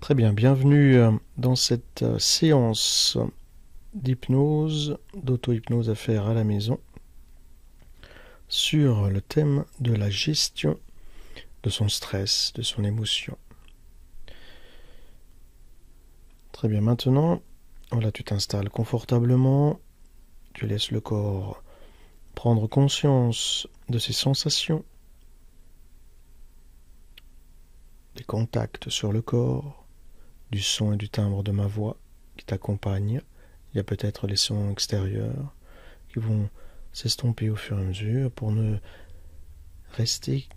Très bien, bienvenue dans cette séance d'hypnose, d'auto-hypnose à faire à la maison sur le thème de la gestion de son stress, de son émotion. Très bien, maintenant, voilà, tu t'installes confortablement, tu laisses le corps prendre conscience de ses sensations, des contacts sur le corps, du son et du timbre de ma voix qui t'accompagnent. Il y a peut-être les sons extérieurs qui vont s'estomper au fur et à mesure pour ne rester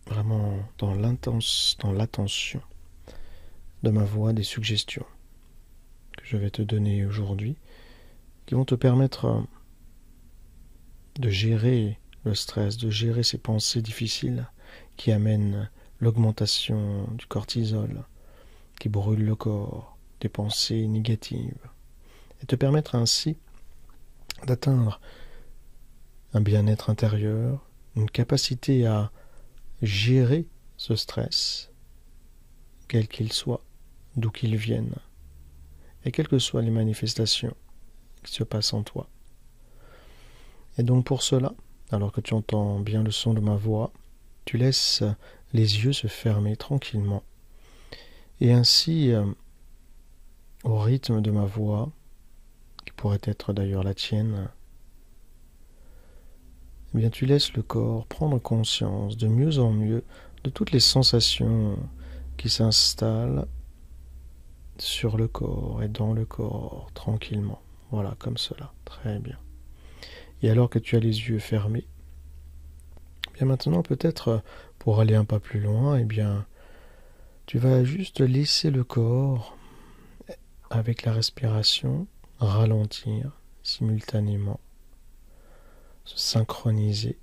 vraiment dans l'attention de ma voix, des suggestions que je vais te donner aujourd'hui qui vont te permettre de gérer le stress, de gérer ces pensées difficiles qui amènent l'augmentation du cortisol, qui brûlent le corps, des pensées négatives, et te permettre ainsi d'atteindre un bien-être intérieur, une capacité à gérer ce stress, quel qu'il soit, d'où qu'il vienne, et quelles que soient les manifestations qui se passent en toi. Et donc pour cela, alors que tu entends bien le son de ma voix, tu laisses les yeux se fermer tranquillement, et ainsi, au rythme de ma voix, qui pourrait être d'ailleurs la tienne, eh bien tu laisses le corps prendre conscience de mieux en mieux de toutes les sensations qui s'installent sur le corps et dans le corps tranquillement. Voilà, comme cela. Très bien. Et alors que tu as les yeux fermés, eh bien maintenant peut-être pour aller un pas plus loin, eh bien tu vas juste laisser le corps avec la respiration ralentir simultanément, se synchroniser.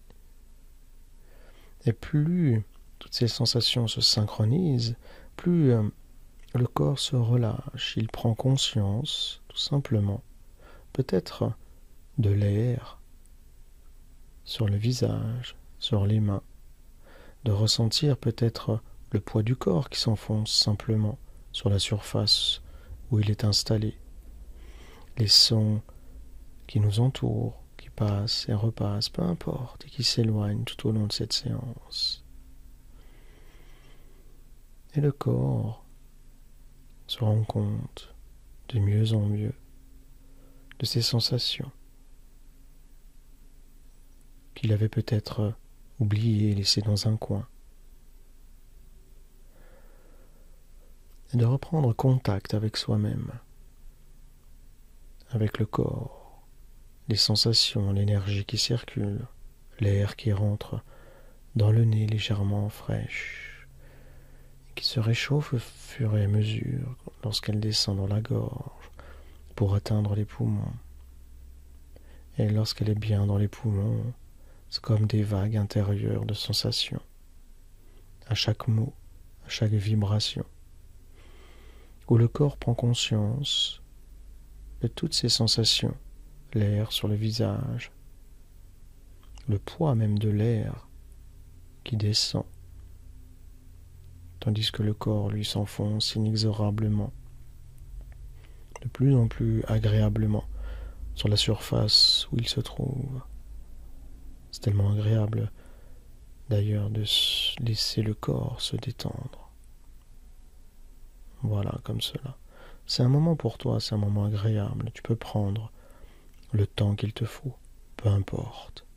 Et plus toutes ces sensations se synchronisent, plus le corps se relâche, il prend conscience, tout simplement, peut-être de l'air sur le visage, sur les mains, de ressentir peut-être le poids du corps qui s'enfonce simplement sur la surface où il est installé, les sons qui nous entourent, qui passent et repassent, peu importe, et qui s'éloignent tout au long de cette séance. Et le corps se rend compte de mieux en mieux de ces sensations qu'il avait peut-être oubliées, laissées dans un coin. Et de reprendre contact avec soi-même, avec le corps, les sensations, l'énergie qui circule, l'air qui rentre dans le nez légèrement fraîche, qui se réchauffe au fur et à mesure lorsqu'elle descend dans la gorge pour atteindre les poumons. Et lorsqu'elle est bien dans les poumons, c'est comme des vagues intérieures de sensations, à chaque mot, à chaque vibration, où le corps prend conscience de toutes ces sensations, l'air sur le visage, le poids même de l'air qui descend, tandis que le corps lui s'enfonce inexorablement, de plus en plus agréablement sur la surface où il se trouve. C'est tellement agréable d'ailleurs de laisser le corps se détendre. Voilà, comme cela. C'est un moment pour toi, c'est un moment agréable. Tu peux prendre le temps qu'il te faut, peu importe.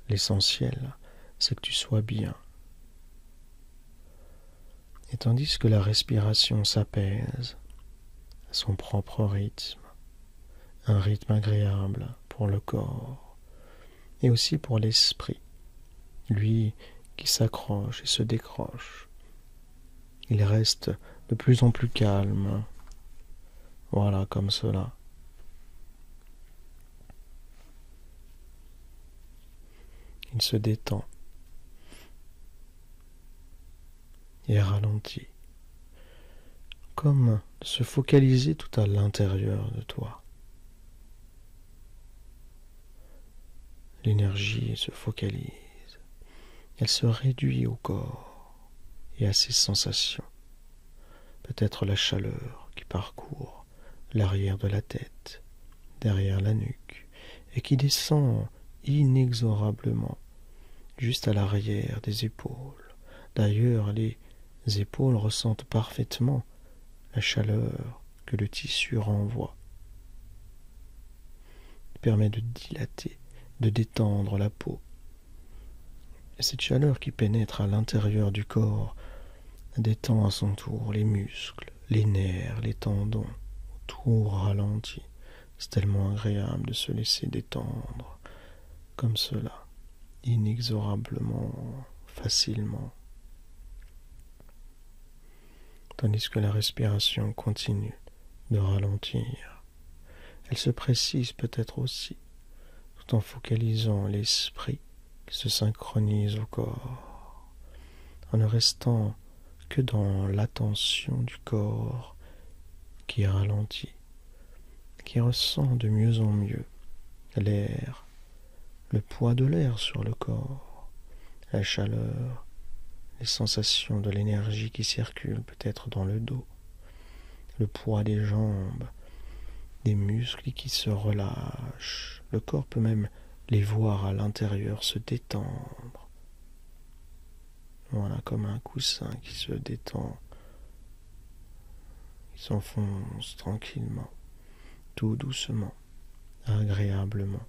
L'essentiel, c'est que tu sois bien. Et tandis que la respiration s'apaise à son propre rythme, un rythme agréable pour le corps et aussi pour l'esprit, lui qui s'accroche et se décroche. Il reste de plus en plus calme. Voilà, comme cela. Il se détend et ralentit, comme de se focaliser tout à l'intérieur de toi. L'énergie se focalise, elle se réduit au corps et à ses sensations. peut-être la chaleur qui parcourt l'arrière de la tête, derrière la nuque, et qui descend inexorablement juste à l'arrière des épaules. D'ailleurs, les épaules ressentent parfaitement la chaleur que le tissu renvoie. Il permet de dilater, de détendre la peau. Et cette chaleur qui pénètre à l'intérieur du corps détend à son tour les muscles, les nerfs, les tendons, tout ralentit. C'est tellement agréable de se laisser détendre comme cela, inexorablement, facilement. Tandis que la respiration continue de ralentir. Elle se précise peut-être aussi, tout en focalisant l'esprit qui se synchronise au corps, en ne restant que dans l'attention du corps qui ralentit, qui ressent de mieux en mieux l'air, le poids de l'air sur le corps, la chaleur, les sensations de l'énergie qui circule peut-être dans le dos, le poids des jambes, des muscles qui se relâchent. Le corps peut même les voir à l'intérieur se détendre. Voilà, comme un coussin qui se détend, qui s'enfonce tranquillement, tout doucement, agréablement.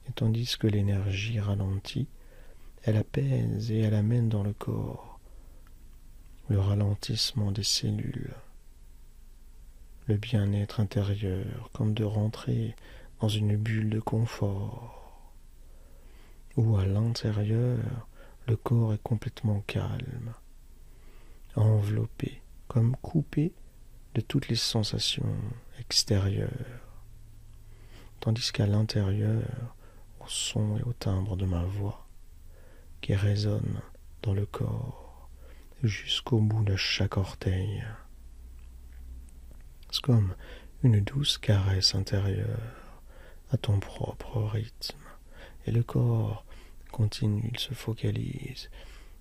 Et tandis que l'énergie ralentit, elle apaise et elle amène dans le corps le ralentissement des cellules, le bien-être intérieur, comme de rentrer dans une bulle de confort, où à l'intérieur, le corps est complètement calme, enveloppé, comme coupé de toutes les sensations extérieures, tandis qu'à l'intérieur, au son et au timbre de ma voix, qui résonne dans le corps jusqu'au bout de chaque orteil. C'est comme une douce caresse intérieure à ton propre rythme. Et le corps continue, il se focalise.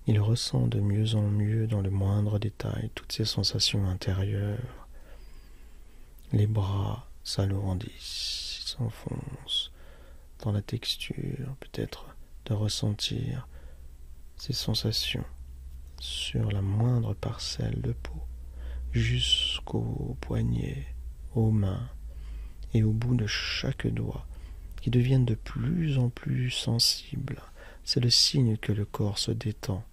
Il ressent de mieux en mieux dans le moindre détail toutes ces sensations intérieures. Les bras s'alourdissent, s'enfoncent dans la texture, peut-être de ressentir ces sensations sur la moindre parcelle de peau, jusqu'aux poignets, aux mains et au bout de chaque doigt, qui deviennent de plus en plus sensibles. C'est le signe que le corps se détend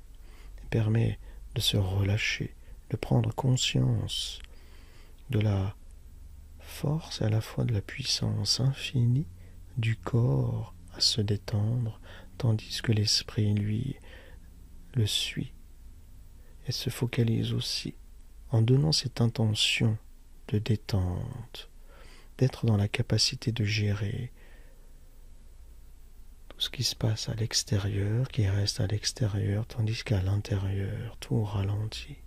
et permet de se relâcher, de prendre conscience de la force et à la fois de la puissance infinie du corps à se détendre, tandis que l'esprit, lui, le suit et se focalise aussi en donnant cette intention de détente, d'être dans la capacité de gérer tout ce qui se passe à l'extérieur, qui reste à l'extérieur, tandis qu'à l'intérieur, tout ralentit.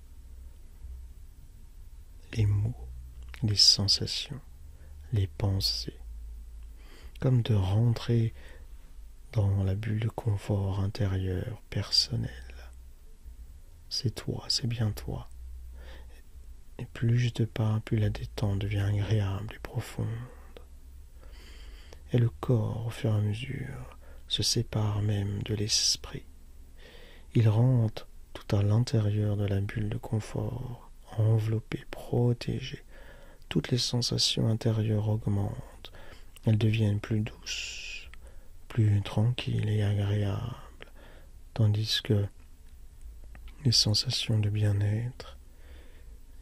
Les mots, les sensations, les pensées, comme de rentrer dans la bulle de confort intérieur, personnel. C'est toi, c'est bien toi. Et plus je te parle, plus la détente devient agréable et profonde. Et le corps, au fur et à mesure, se sépare même de l'esprit. Il rentre tout à l'intérieur de la bulle de confort, enveloppé, protégé. Toutes les sensations intérieures augmentent. Elles deviennent plus douces, plus tranquilles et agréables, tandis que les sensations de bien-être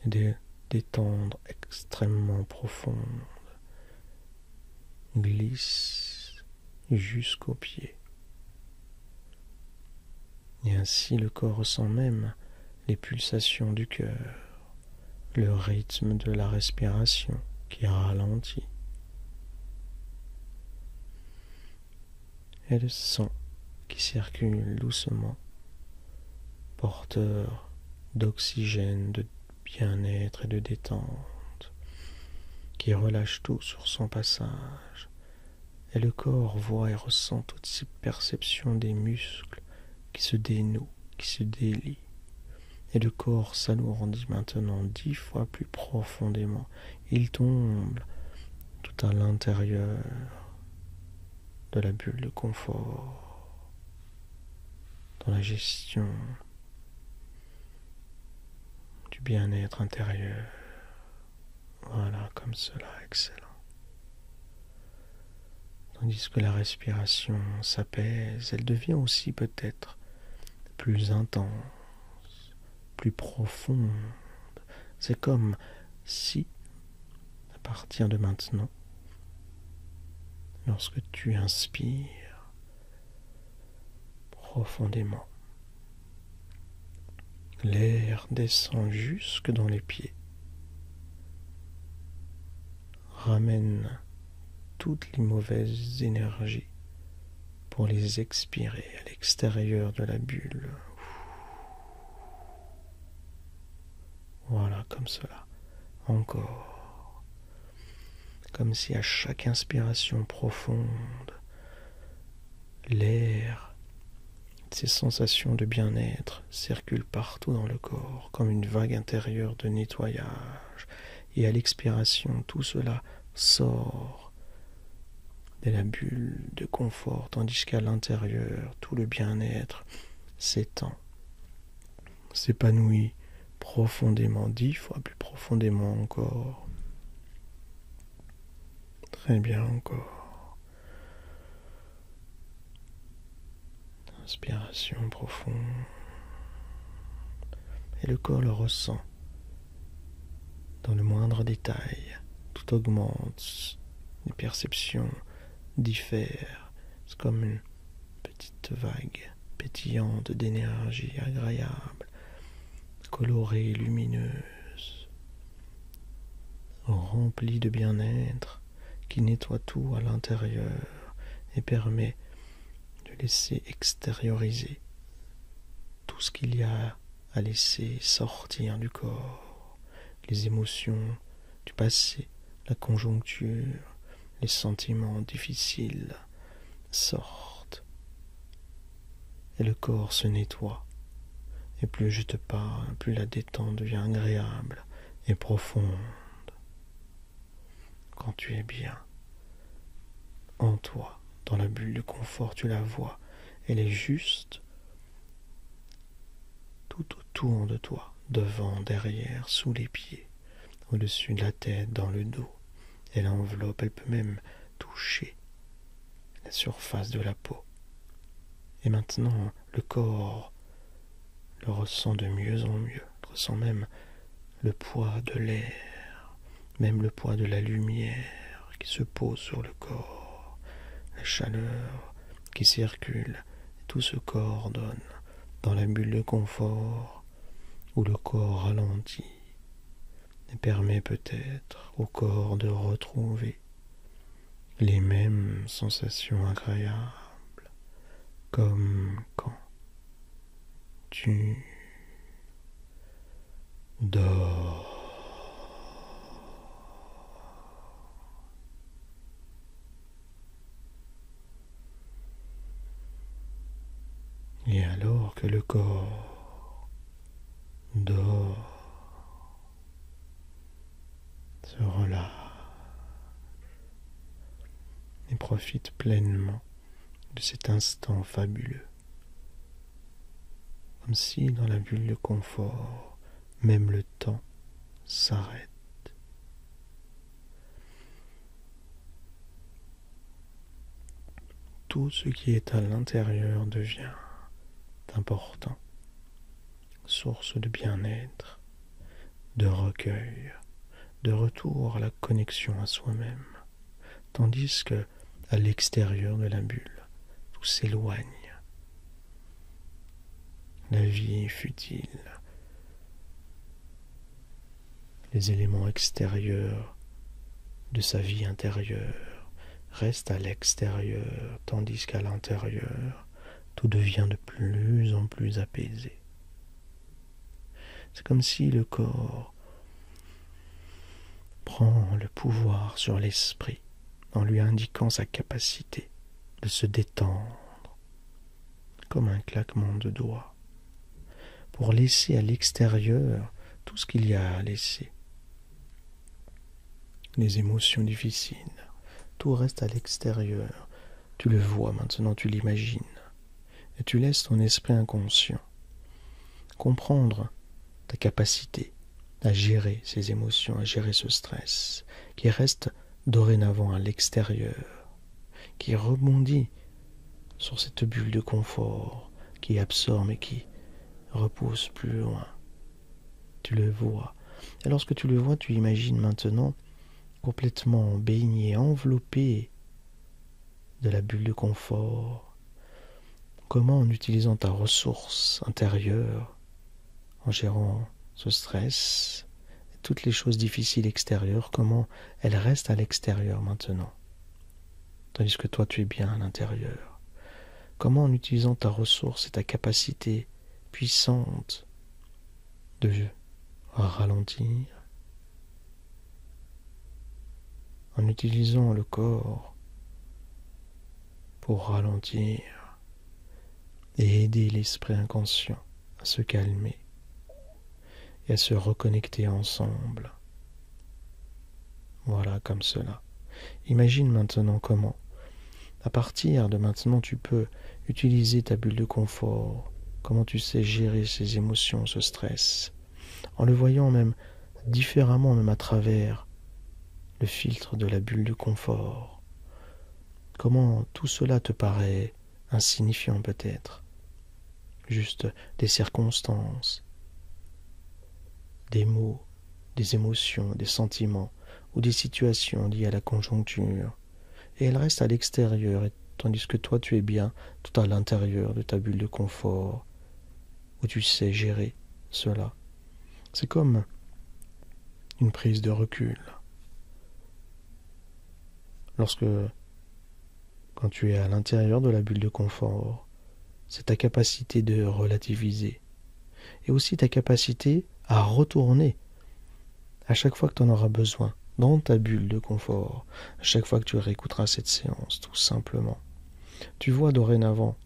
et de détendre extrêmement profondes glissent jusqu'aux pieds. Et ainsi le corps ressent même les pulsations du cœur, le rythme de la respiration qui ralentit, et le sang qui circule doucement, porteur d'oxygène, de bien-être et de détente, qui relâche tout sur son passage, et le corps voit et ressent toutes ces perceptions des muscles qui se dénouent, qui se délient, Et le corps s'alourdit maintenant 10 fois plus profondément. Il tombe tout à l'intérieur de la bulle de confort, dans la gestion du bien-être intérieur. Voilà, comme cela, excellent. Tandis que la respiration s'apaise, elle devient aussi peut-être plus intense, plus profonde. C'est comme si, à partir de maintenant, lorsque tu inspires profondément, l'air descend jusque dans les pieds, ramène toutes les mauvaises énergies pour les expirer à l'extérieur de la bulle. Voilà, comme cela. Encore. Comme si à chaque inspiration profonde, l'air, ces sensations de bien-être circulent partout dans le corps, comme une vague intérieure de nettoyage. Et à l'expiration, tout cela sort de la bulle de confort, tandis qu'à l'intérieur, tout le bien-être s'étend, s'épanouit profondément, 10 fois plus profondément encore. Très bien encore. Inspiration profonde. Et le corps le ressent dans le moindre détail. Tout augmente, les perceptions diffèrent. C'est comme une petite vague pétillante d'énergie agréable, colorée, lumineuse, remplie de bien-être, qui nettoie tout à l'intérieur et permet de laisser extérioriser tout ce qu'il y a à laisser sortir du corps, les émotions du passé, la conjoncture, les sentiments difficiles sortent et le corps se nettoie. Et plus je te parle, plus la détente devient agréable et profonde. Quand tu es bien en toi, dans la bulle de confort, tu la vois, elle est juste tout autour de toi, devant, derrière, sous les pieds, au-dessus de la tête, dans le dos. Elle enveloppe, elle peut même toucher la surface de la peau. Et maintenant, le corps le ressent de mieux en mieux, ressent même le poids de l'air, même le poids de la lumière qui se pose sur le corps, la chaleur qui circule, et tout se coordonne dans la bulle de confort où le corps ralentit et permet peut-être au corps de retrouver les mêmes sensations agréables comme quand tu dors. Et alors que le corps dort, se relâche et profite pleinement de cet instant fabuleux. Comme si dans la bulle de confort, même le temps s'arrête. Tout ce qui est à l'intérieur devient important, source de bien-être, de recueil, de retour à la connexion à soi-même, tandis que à l'extérieur de la bulle, tout s'éloigne. La vie est futile. Les éléments extérieurs de sa vie intérieure restent à l'extérieur, tandis qu'à l'intérieur, tout devient de plus en plus apaisé. C'est comme si le corps prend le pouvoir sur l'esprit en lui indiquant sa capacité de se détendre, comme un claquement de doigts. pour laisser à l'extérieur tout ce qu'il y a à laisser. Les émotions difficiles, tout reste à l'extérieur. Tu le vois maintenant, tu l'imagines. Et tu laisses ton esprit inconscient comprendre ta capacité à gérer ces émotions, à gérer ce stress, qui reste dorénavant à l'extérieur, qui rebondit sur cette bulle de confort, qui absorbe et qui repousse plus loin. Tu le vois. Et lorsque tu le vois, tu imagines maintenant complètement baigné, enveloppé de la bulle de confort. Comment, en utilisant ta ressource intérieure, en gérant ce stress, toutes les choses difficiles extérieures, comment elles restent à l'extérieur maintenant, tandis que toi tu es bien à l'intérieur. Comment, en utilisant ta ressource et ta capacité puissante de ralentir, en utilisant le corps pour ralentir et aider l'esprit inconscient à se calmer et à se reconnecter ensemble. Voilà, comme cela. Imagine maintenant comment, à partir de maintenant, tu peux utiliser ta bulle de confort, comment tu sais gérer ces émotions, ce stress, en le voyant même différemment, même à travers le filtre de la bulle de confort. Comment tout cela te paraît insignifiant peut-être, juste des circonstances, des mots, des émotions, des sentiments ou des situations liées à la conjoncture, et elles restent à l'extérieur, tandis que toi tu es bien tout à l'intérieur de ta bulle de confort, où tu sais gérer cela. C'est comme une prise de recul. Quand tu es à l'intérieur de la bulle de confort, c'est ta capacité de relativiser, et aussi ta capacité à retourner à chaque fois que tu en auras besoin, dans ta bulle de confort, à chaque fois que tu réécouteras cette séance, tout simplement. Tu vois dorénavant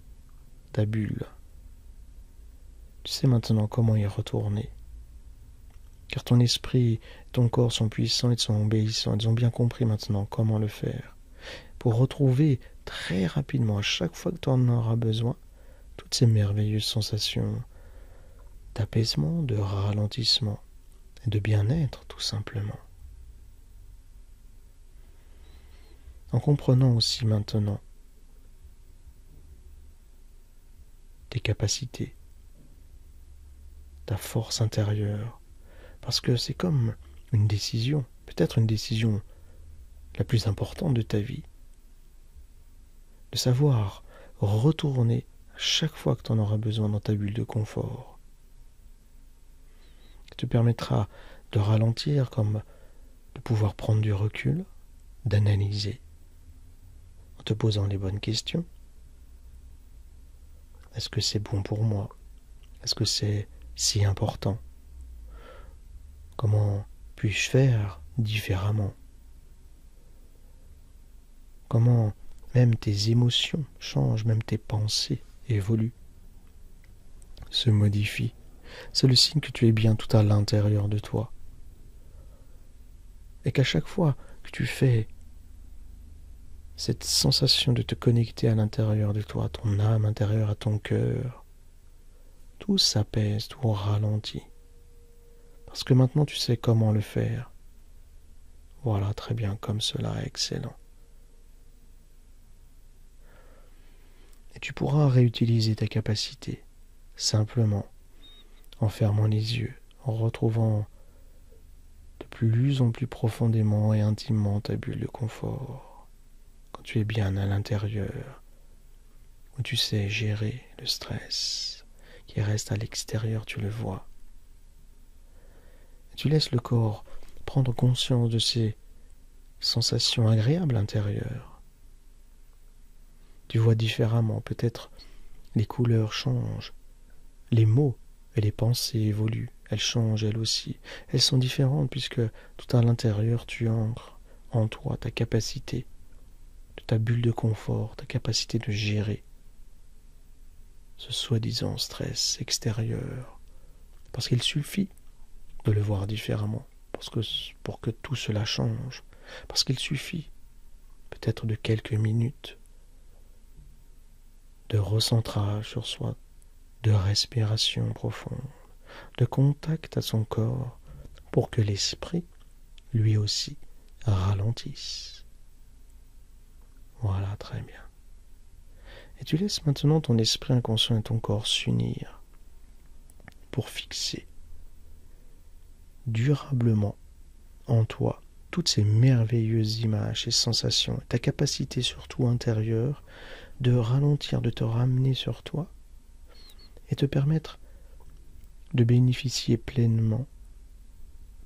ta bulle. Tu sais maintenant comment y retourner. Car ton esprit et ton corps sont puissants et sont obéissants. Ils ont bien compris maintenant comment le faire. Pour retrouver très rapidement, à chaque fois que tu en auras besoin, toutes ces merveilleuses sensations d'apaisement, de ralentissement et de bien-être, tout simplement. En comprenant aussi maintenant tes capacités, ta force intérieure, parce que c'est comme une décision, peut-être une décision la plus importante de ta vie, de savoir retourner à chaque fois que tu en auras besoin dans ta bulle de confort, qui te permettra de ralentir, comme de pouvoir prendre du recul, d'analyser, en te posant les bonnes questions. Est-ce que c'est bon pour moi? Est-ce que c'est si important? Comment puis-je faire différemment? Comment même tes émotions changent, même tes pensées évoluent, se modifient. C'est le signe que tu es bien tout à l'intérieur de toi. Et qu'à chaque fois que tu fais cette sensation de te connecter à l'intérieur de toi, à ton âme intérieure, à ton cœur, tout s'apaise, tout ralentit. Parce que maintenant tu sais comment le faire. Voilà, très bien, comme cela, excellent. Et tu pourras réutiliser ta capacité, simplement, en fermant les yeux, en retrouvant de plus en plus profondément et intimement ta bulle de confort, quand tu es bien à l'intérieur, où tu sais gérer le stress qui reste à l'extérieur, tu le vois. Et tu laisses le corps prendre conscience de ces sensations agréables intérieures. Tu vois différemment, peut-être les couleurs changent, les mots et les pensées évoluent, elles changent elles aussi. Elles sont différentes puisque tout à l'intérieur tu ancres en toi ta capacité, de ta bulle de confort, ta capacité de gérer ce soi-disant stress extérieur Parce qu'il suffit de le voir différemment pour que tout cela change. Parce qu'il suffit peut-être de quelques minutes de recentrage sur soi, de respiration profonde, de contact à son corps pour que l'esprit, lui aussi, ralentisse. Voilà, très bien. Et tu laisses maintenant ton esprit inconscient et ton corps s'unir pour fixer durablement en toi toutes ces merveilleuses images et sensations, ta capacité surtout intérieure de ralentir, de te ramener sur toi et te permettre de bénéficier pleinement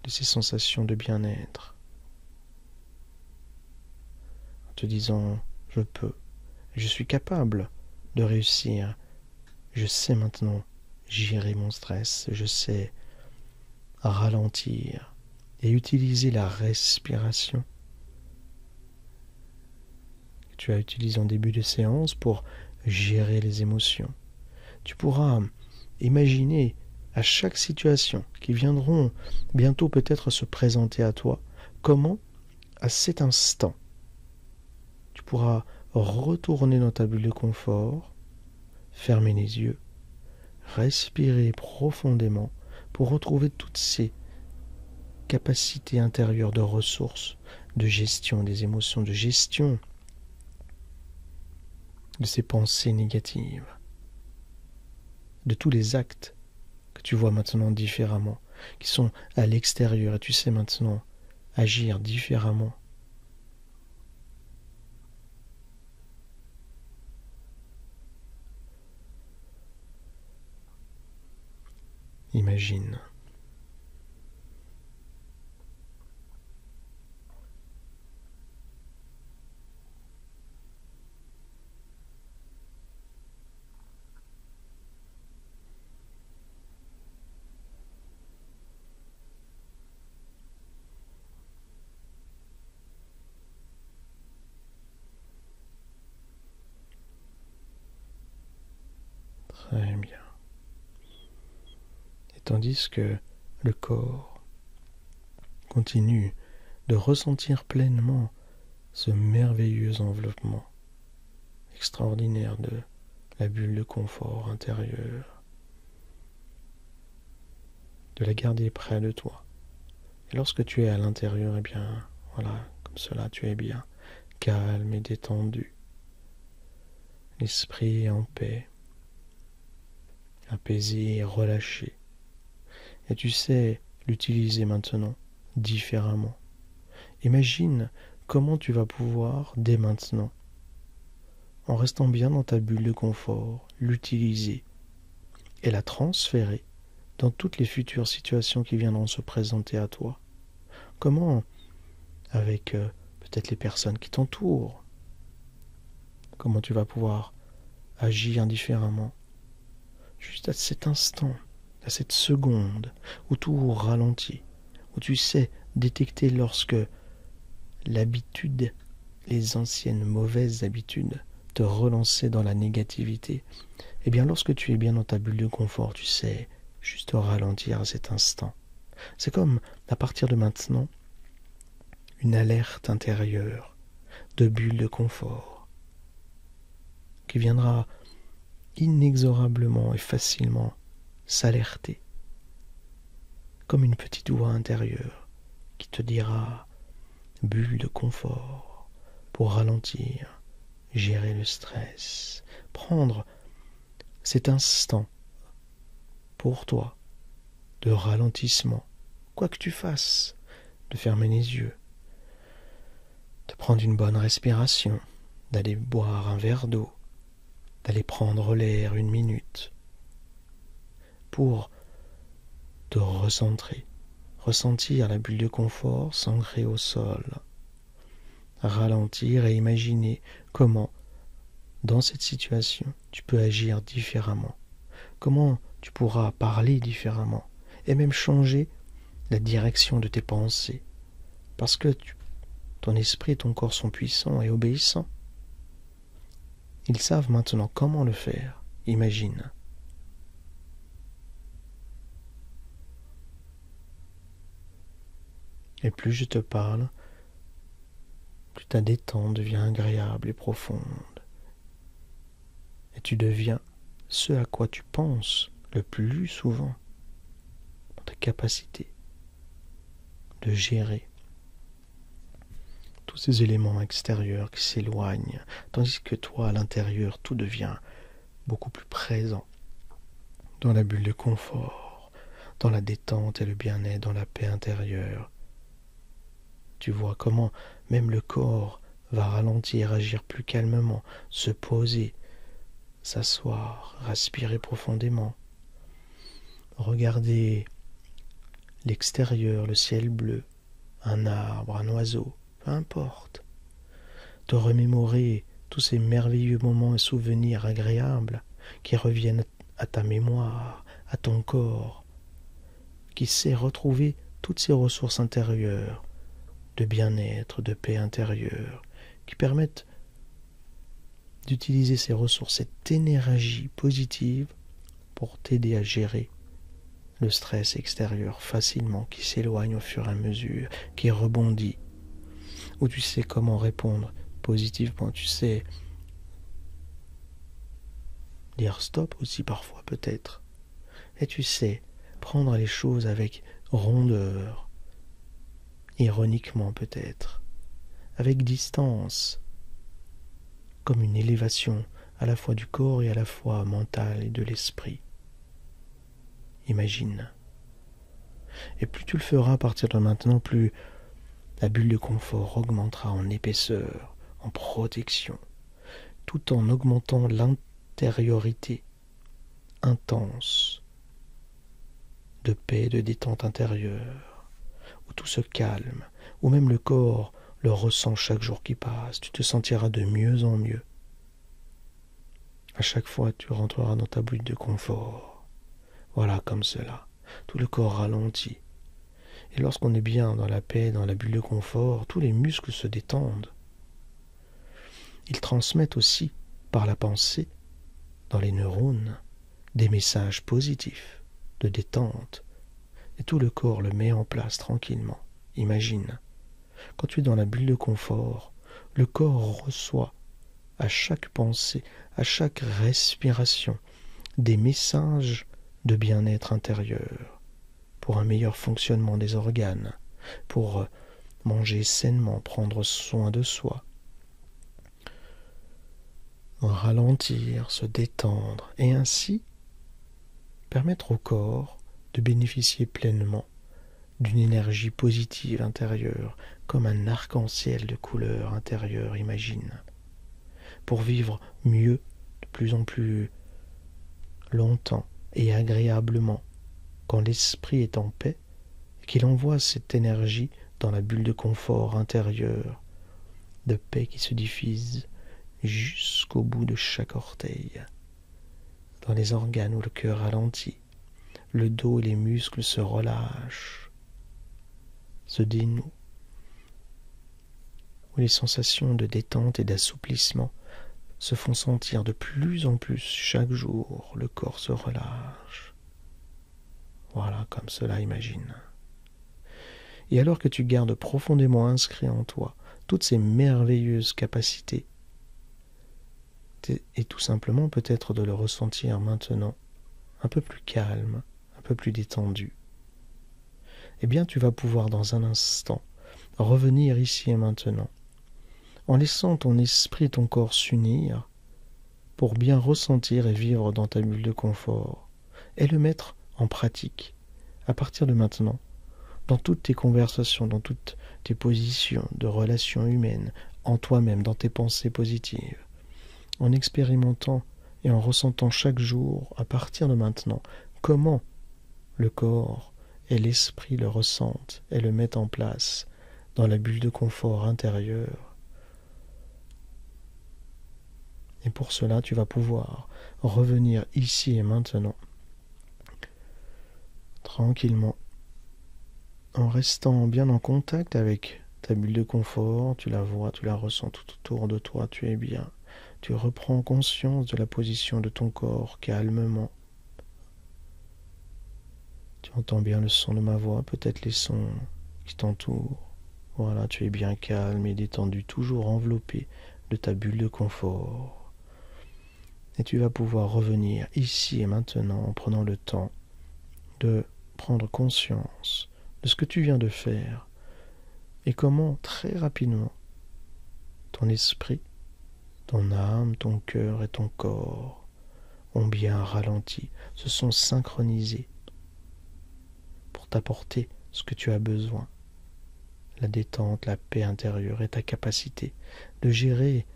de ces sensations de bien-être en te disant je peux, je suis capable de réussir, je sais maintenant gérer mon stress, je sais ralentir et utiliser la respiration que tu as utilisée en début de séance pour gérer les émotions. Tu pourras imaginer à chaque situation qui viendront bientôt peut-être se présenter à toi, comment à cet instant tu pourras retourner dans ta bulle de confort, fermer les yeux, respirer profondément pour retrouver toutes ces capacités intérieures de ressources, de gestion des émotions, de gestion de ces pensées négatives, de tous les actes que tu vois maintenant différemment, qui sont à l'extérieur, et tu sais maintenant agir différemment. Imagine. Très bien. Et tandis que le corps continue de ressentir pleinement ce merveilleux enveloppement extraordinaire de la bulle de confort intérieur, de la garder près de toi. Et lorsque tu es à l'intérieur, eh bien, voilà, comme cela, tu es bien calme et détendu, l'esprit en paix, apaisé et relâché. Et tu sais l'utiliser maintenant différemment. Imagine comment tu vas pouvoir, dès maintenant, en restant bien dans ta bulle de confort, l'utiliser et la transférer dans toutes les futures situations qui viendront se présenter à toi. Comment, avec peut-être les personnes qui t'entourent, comment tu vas pouvoir agir différemment, juste à cet instant, à cette seconde où tout ralentit, où tu sais détecter lorsque l'habitude, les anciennes mauvaises habitudes, te relancer dans la négativité. Eh bien, lorsque tu es bien dans ta bulle de confort, tu sais juste ralentir à cet instant. C'est comme, à partir de maintenant, une alerte intérieure de bulle de confort qui viendra inexorablement et facilement s'alerter, comme une petite voix intérieure qui te dira bulle de confort pour ralentir, gérer le stress, prendre cet instant pour toi de ralentissement, quoi que tu fasses, de fermer les yeux, de prendre une bonne respiration, d'aller boire un verre d'eau, d'aller prendre l'air 1 minute pour te recentrer, ressentir la bulle de confort s'ancrer au sol, ralentir et imaginer comment, dans cette situation, tu peux agir différemment, comment tu pourras parler différemment et même changer la direction de tes pensées, parce que ton esprit et ton corps sont puissants et obéissants. Ils savent maintenant comment le faire. Imagine. Et plus je te parle, plus ta détente devient agréable et profonde. Et tu deviens ce à quoi tu penses le plus souvent, dans ta capacité de gérer tous ces éléments extérieurs qui s'éloignent, tandis que toi, à l'intérieur, tout devient beaucoup plus présent, dans la bulle de confort, dans la détente et le bien-être, dans la paix intérieure. Tu vois comment même le corps va ralentir, agir plus calmement, se poser, s'asseoir, respirer profondément, regarder l'extérieur, le ciel bleu, un arbre, un oiseau, peu importe. Te remémorer tous ces merveilleux moments et souvenirs agréables qui reviennent à ta mémoire, à ton corps, qui sait retrouver toutes ces ressources intérieures de bien-être, de paix intérieure, qui permettent d'utiliser ces ressources, cette énergie positive pour t'aider à gérer le stress extérieur facilement, qui s'éloigne au fur et à mesure, qui rebondit, où tu sais comment répondre positivement, tu sais dire stop aussi parfois peut-être, et tu sais prendre les choses avec rondeur, ironiquement peut-être, avec distance, comme une élévation à la fois du corps et à la fois mentale et de l'esprit. Imagine. Et plus tu le feras à partir de maintenant, plus la bulle de confort augmentera en épaisseur, en protection, tout en augmentant l'intériorité intense de paix, de détente intérieure, où tout se calme, où même le corps le ressent chaque jour qui passe. Tu te sentiras de mieux en mieux. À chaque fois, tu rentreras dans ta bulle de confort. Voilà, comme cela. Tout le corps ralentit. Et lorsqu'on est bien dans la paix, dans la bulle de confort, tous les muscles se détendent. Ils transmettent aussi, par la pensée, dans les neurones, des messages positifs, de détente. Et tout le corps le met en place tranquillement. Imagine, quand tu es dans la bulle de confort, le corps reçoit à chaque pensée, à chaque respiration, des messages de bien-être intérieur, pour un meilleur fonctionnement des organes, pour manger sainement, prendre soin de soi, ralentir, se détendre, et ainsi permettre au corps de bénéficier pleinement d'une énergie positive intérieure, comme un arc-en-ciel de couleurs intérieures, imagine, pour vivre mieux, de plus en plus longtemps et agréablement, quand l'esprit est en paix, et qu'il envoie cette énergie dans la bulle de confort intérieur, de paix qui se diffuse jusqu'au bout de chaque orteil, dans les organes où le cœur ralentit, le dos et les muscles se relâchent, se dénouent, où les sensations de détente et d'assouplissement se font sentir de plus en plus chaque jour, le corps se relâche. Voilà, comme cela, imagine. Et alors que tu gardes profondément inscrit en toi toutes ces merveilleuses capacités, et tout simplement peut-être de le ressentir maintenant, un peu plus calme, un peu plus détendu, eh bien tu vas pouvoir dans un instant revenir ici et maintenant, en laissant ton esprit et ton corps s'unir pour bien ressentir et vivre dans ta bulle de confort, et le mettre en pratique, à partir de maintenant, dans toutes tes conversations, dans toutes tes positions de relations humaines, en toi-même, dans tes pensées positives, en expérimentant et en ressentant chaque jour, à partir de maintenant, comment le corps et l'esprit le ressentent et le mettent en place dans la bulle de confort intérieure. Et pour cela, tu vas pouvoir revenir ici et maintenant, tranquillement, en restant bien en contact avec ta bulle de confort. Tu la vois, tu la ressens tout autour de toi, tu es bien. Tu reprends conscience de la position de ton corps calmement. Tu entends bien le son de ma voix, peut-être les sons qui t'entoure. Voilà, tu es bien calme et détendu, toujours enveloppé de ta bulle de confort. Et tu vas pouvoir revenir ici et maintenant en prenant le temps de prendre conscience de ce que tu viens de faire et comment très rapidement ton esprit, ton âme, ton cœur et ton corps ont bien ralenti, se sont synchronisés pour t'apporter ce que tu as besoin, la détente, la paix intérieure et ta capacité de gérer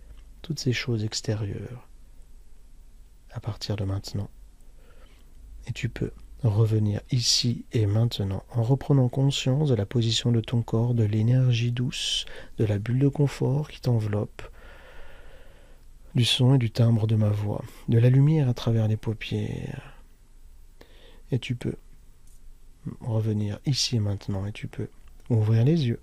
toutes ces choses extérieures à partir de maintenant. Et tu peux revenir ici et maintenant en reprenant conscience de la position de ton corps, de l'énergie douce, de la bulle de confort qui t'enveloppe, du son et du timbre de ma voix, de la lumière à travers les paupières. Et tu peux revenir ici et maintenant et tu peux ouvrir les yeux.